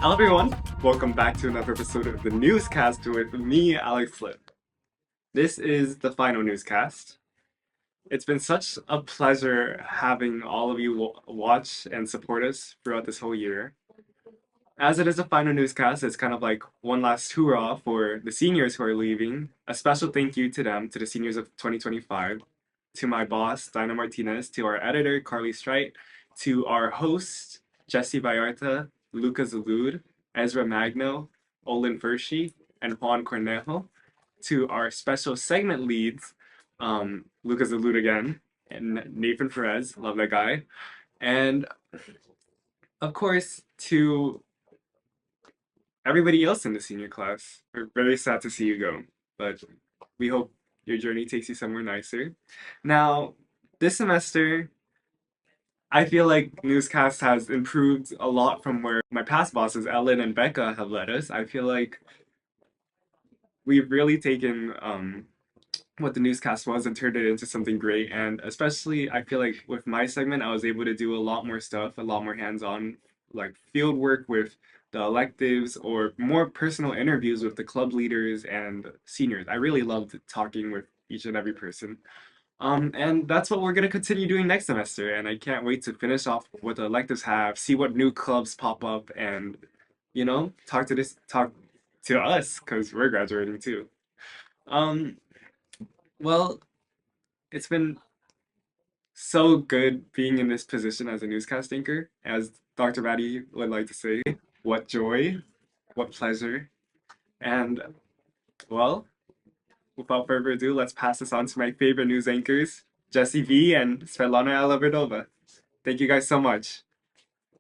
Hello everyone, welcome back to another episode of the Newscast with me, Alex Flip. This is the final newscast. It's been such a pleasure having all of you watch and support us throughout this whole year. As it is a final newscast, it's kind of like one last hurrah for the seniors who are leaving. A special thank you to them, to the seniors of 2025, to my boss, Dinah Martinez, to our editor, Carly Strite, to our host, Jesse Vallarta, Luca Zalud, Ezra Magno, Olin Fershi, and Juan Cornejo, to our special segment leads, Luca Zalud again, and Nathan Perez, love that guy, and of course to everybody else in the senior class. We're very sad to see you go, but we hope your journey takes you somewhere nicer. Now, this semester, I feel like Newscast has improved a lot from where my past bosses, Ellen and Becca, have led us. I feel like we've really taken what the newscast was and turned it into something great. And especially, I feel like with my segment, I was able to do a lot more stuff, a lot more hands-on, like field work with the electives or more personal interviews with the club leaders and seniors. I really loved talking with each and every person. And that's what we're gonna continue doing next semester. And I can't wait to finish off what the electives have, see what new clubs pop up, and talk to us because we're graduating too. Um, well, it's been so good being in this position as a newscast anchor. As Dr. Batty would like to say, what joy, what pleasure. And, well, without further ado, let's pass this on to my favorite news anchors, Jesse V and Svetlana Alaberdova. Thank you guys so much.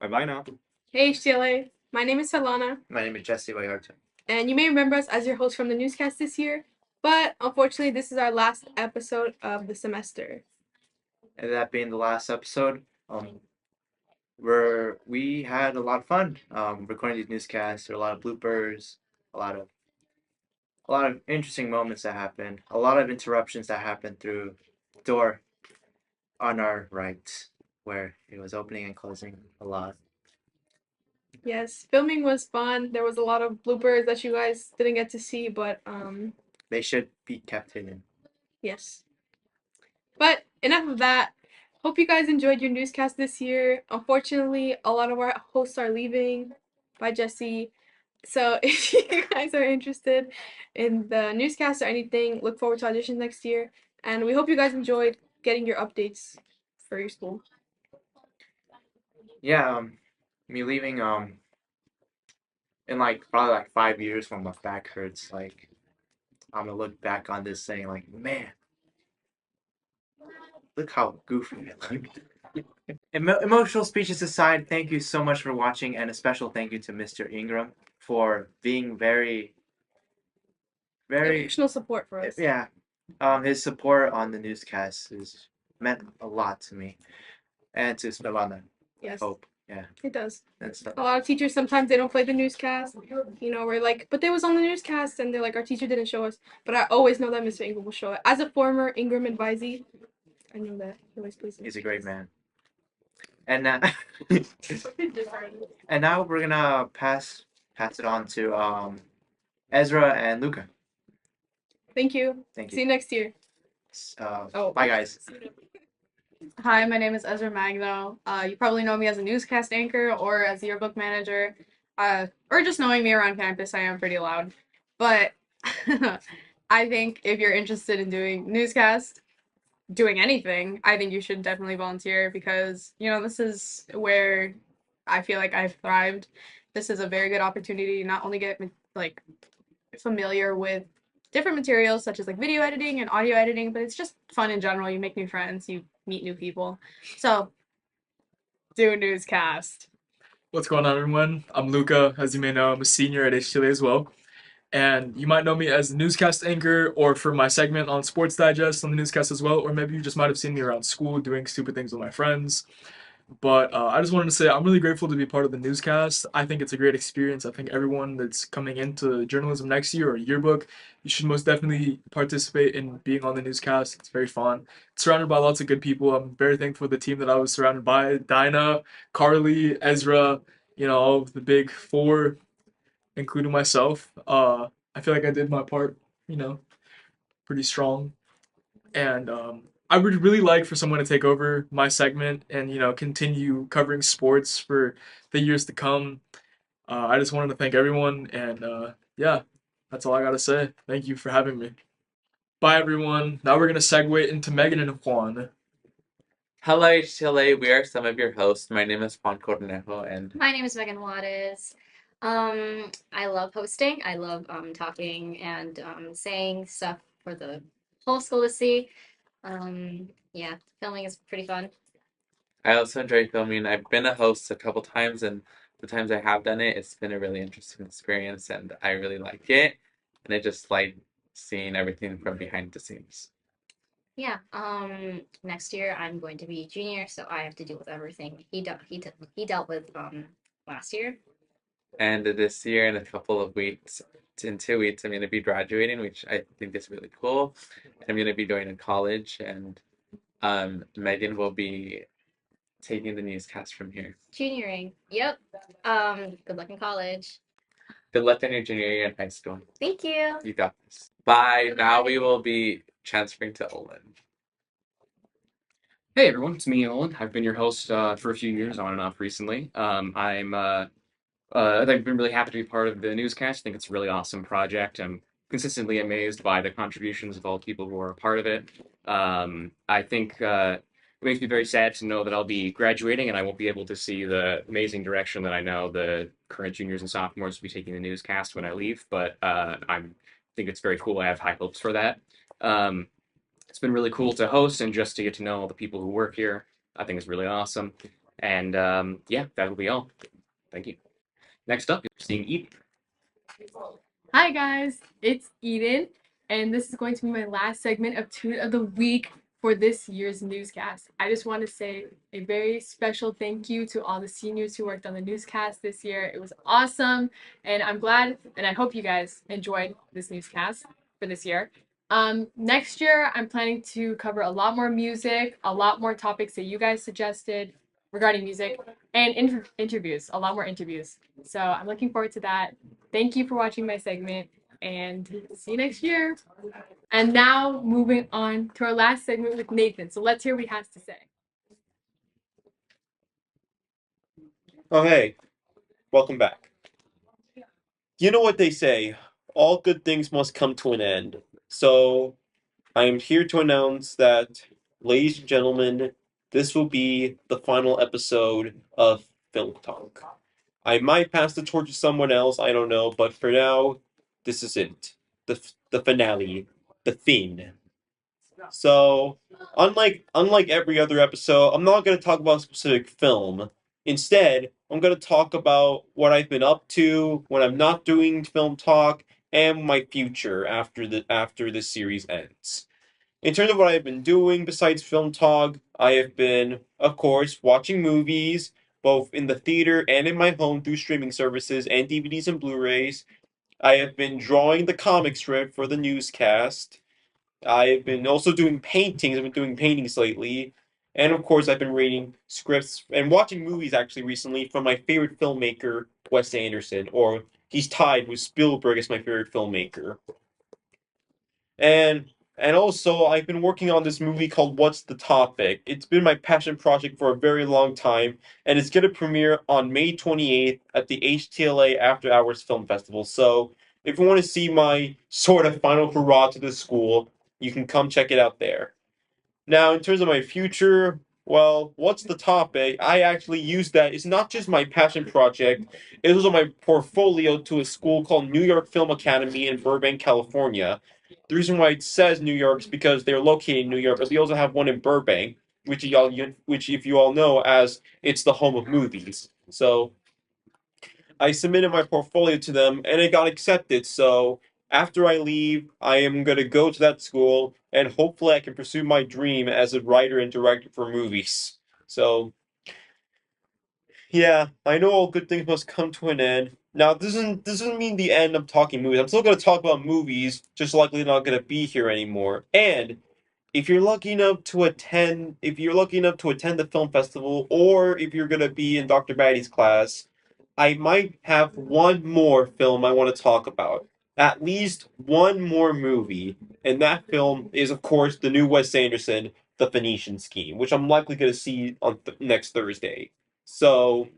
Bye bye now. Hey HTLA, my name is Solana. My name is Jesse Vallarta. And you may remember us as your host from the newscast this year, but unfortunately this is our last episode of the semester. And that being the last episode, where we had a lot of fun recording these newscasts. There were a lot of bloopers, a lot of interesting moments that happened, a lot of interruptions that happened through the door on our right, where it was opening and closing a lot. Yes, filming was fun. There was a lot of bloopers that you guys didn't get to see, but They should be kept hidden. yes. But enough of that. Hope you guys enjoyed your newscast this year. Unfortunately, a lot of our hosts are leaving. Bye, Jesse. So if you guys are interested in the newscast or anything, look forward to auditions next year. And we hope you guys enjoyed getting your updates for your school. Yeah, me leaving in probably 5 years when my back hurts, I'm gonna look back on this saying man, look how goofy I looked. Emotional speeches aside, thank you so much for watching, and a special thank you to Mr. Ingram for being very Emotional support for us. yeah. His support on the newscast has meant a lot to me, and to Svetlana. Yes. Hope, yeah. It does. That's A lot of teachers sometimes they don't play the newscast. We're like, but they was on the newscast, and they're like, our teacher didn't show us. But I always know that Mr. Ingram will show it. As a former Ingram advisee, I know that he always plays. He's a great man. And and now we're gonna pass it on to Ezra and Luca. Thank you. Thank See you. you next year. Bye, guys. Hi, my name is Ezra Magno. You probably know me as a newscast anchor or as a yearbook manager, or just knowing me around campus. I am pretty loud, but I think if you're interested in doing newscast, doing anything, I think you should definitely volunteer because this is where I feel like I've thrived. This is a very good opportunity to not only get familiar with different materials such as video editing and audio editing, but it's just fun in general. You make new friends, you meet new people. So do a newscast. What's going on, everyone? I'm Luca. As you may know, I'm a senior at HTLA as well. And you might know me as the newscast anchor or for my segment on Sports Digest on the newscast as well. Or maybe you just might have seen me around school doing stupid things with my friends. But I just wanted to say I'm really grateful to be part of the newscast. I think it's a great experience. I think everyone that's coming into journalism next year or yearbook, you should most definitely participate in being on the newscast. It's very fun. It's surrounded by lots of good people. I'm very thankful for the team that I was surrounded by. Dinah, Carly, Ezra, all of the big four, including myself. I feel like I did my part, pretty strong. And I would really like for someone to take over my segment and, continue covering sports for the years to come. I just wanted to thank everyone, and yeah, that's all I gotta say. Thank you for having me. Bye, everyone. Now we're gonna segue into Megan and Juan. Hello, HTLA. We are some of your hosts. My name is Juan Cornejo, and My name is Megan Juarez. I love hosting. I love talking and saying stuff for the whole school to see. Yeah, filming is pretty fun. I also enjoy filming. I've been a host a couple times, and the times I have done it, it's been a really interesting experience, and I really like it. And I just like seeing everything from behind the scenes. Yeah. Next year I'm going to be junior, so I have to deal with everything he dealt with last year. And this year, in a couple of weeks, in 2 weeks, I'm going to be graduating, which I think is really cool. I'm going to be going to college, and Megan will be taking the newscast from here. Junioring. Yep. Good luck in college. Good luck in your junior year in high school. Thank you. You got this. Bye. Goodbye. Now we will be transferring to Olin. Hey everyone, it's me, Olin. I've been your host for a few years, on and off recently. I've been really happy to be part of the newscast. I think it's a really awesome project. I'm consistently amazed by the contributions of all the people who are a part of it. I think it makes me very sad to know that I'll be graduating and I won't be able to see the amazing direction that I know the current juniors and sophomores will be taking the newscast when I leave. But I think it's very cool. I have high hopes for that. It's been really cool to host and just to get to know all the people who work here. I think it's really awesome. And yeah, that'll be all. Thank you. Next up, you're seeing Eden. Hi guys, it's Eden, and this is going to be my last segment of Toot of the Week for this year's newscast. I just want to say a very special thank you to all the seniors who worked on the newscast this year. It was awesome, and I'm glad, and I hope you guys enjoyed this newscast for this year. Next year, I'm planning to cover a lot more music, a lot more topics that you guys suggested regarding music, and interviews, a lot more interviews. So I'm looking forward to that. Thank you for watching my segment, and see you next year. And now moving on to our last segment with Nathan. So let's hear what he has to say. Oh, hey, welcome back. You know what they say, all good things must come to an end. So, I am here to announce that, ladies and gentlemen, this will be the final episode of Film Talk. I might pass the torch to someone else, I don't know, but for now, this is it. The finale. The fin. So, unlike every other episode, I'm not going to talk about a specific film. Instead, I'm going to talk about what I've been up to when I'm not doing film talk and my future after this series ends. In terms of what I've been doing besides film talk, I have been, of course, watching movies both in the theater and in my home through streaming services and DVDs and Blu-rays. I have been drawing the comic strip for the newscast. I've been also doing paintings. I've been doing paintings lately. And of course, I've been reading scripts and watching movies actually recently from my favorite filmmaker, Wes Anderson, or he's tied with Spielberg as my favorite filmmaker. And also, I've been working on this movie called What's the Topic? It's been my passion project for a very long time, and it's going to premiere on May 28th at the HTLA After Hours Film Festival. So, if you want to see my sort of final hurrah to the school, you can come check it out there. Now, in terms of my future, well, What's the Topic? I actually use that. It's not just my passion project, it was on my portfolio to a school called New York Film Academy in Burbank, California. The reason why it says New York is because they're located in New York, but we also have one in Burbank, which if you all know, as it's the home of movies. So I submitted my portfolio to them, and it got accepted. So after I leave, I am gonna go to that school, and hopefully I can pursue my dream as a writer and director for movies. So yeah, I know all good things must come to an end. Now, this doesn't mean the end of talking movies. I'm still going to talk about movies, just likely not going to be here anymore. And if you're lucky enough to attend the film festival, or if you're going to be in Dr. Batty's class, I might have one more film I want to talk about. At least one more movie. And that film is, of course, the new Wes Anderson, The Phoenician Scheme, which I'm likely going to see on next Thursday. So,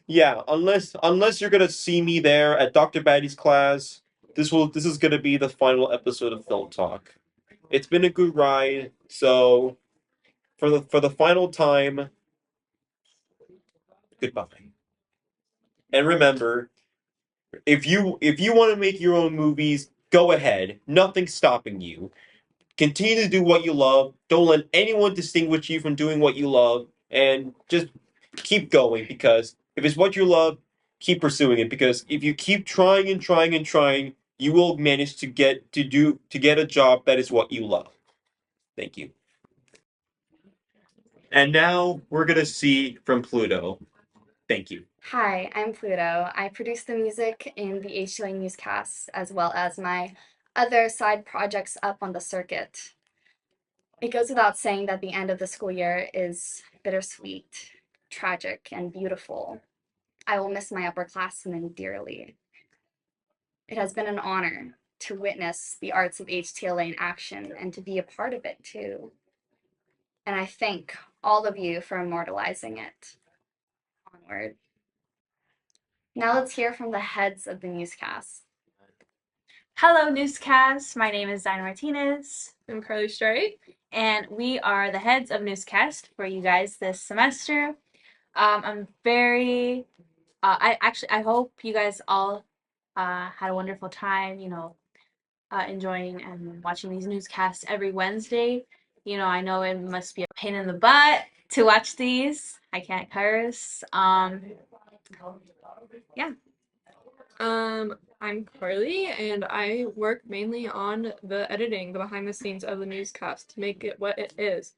yeah, unless you're going to see me there at Dr. Batty's class, this is going to be the final episode of Film Talk. It's been a good ride, so for the final time, goodbye. And remember, if you want to make your own movies, go ahead. Nothing's stopping you. Continue to do what you love. Don't let anyone distinguish you from doing what you love, and just keep going because if it's what you love, keep pursuing it because if you keep trying and trying and trying, you will manage to get a job that is what you love. Thank you. And now we're going to see from Pluto. Thank you. Hi, I'm Pluto. I produce the music in the HTLA Newscast as well as my other side projects up on the circuit. It goes without saying that the end of the school year is bittersweet, tragic, and beautiful. I will miss my upperclassmen dearly. It has been an honor to witness the arts of HTLA in action and to be a part of it too. And I thank all of you for immortalizing it. Onward. Now let's hear from the heads of the newscast. Hello, Newscast. My name is Dinah Martinez, I'm Carly Straight. and we are the heads of Newscast for you guys this semester. I'm very, I hope you guys all had a wonderful time, enjoying and watching these newscasts every Wednesday. I know it must be a pain in the butt to watch these. I can't curse. Yeah. I'm Carly, and I work mainly on the editing, the behind the scenes of the newscast to make it what it is.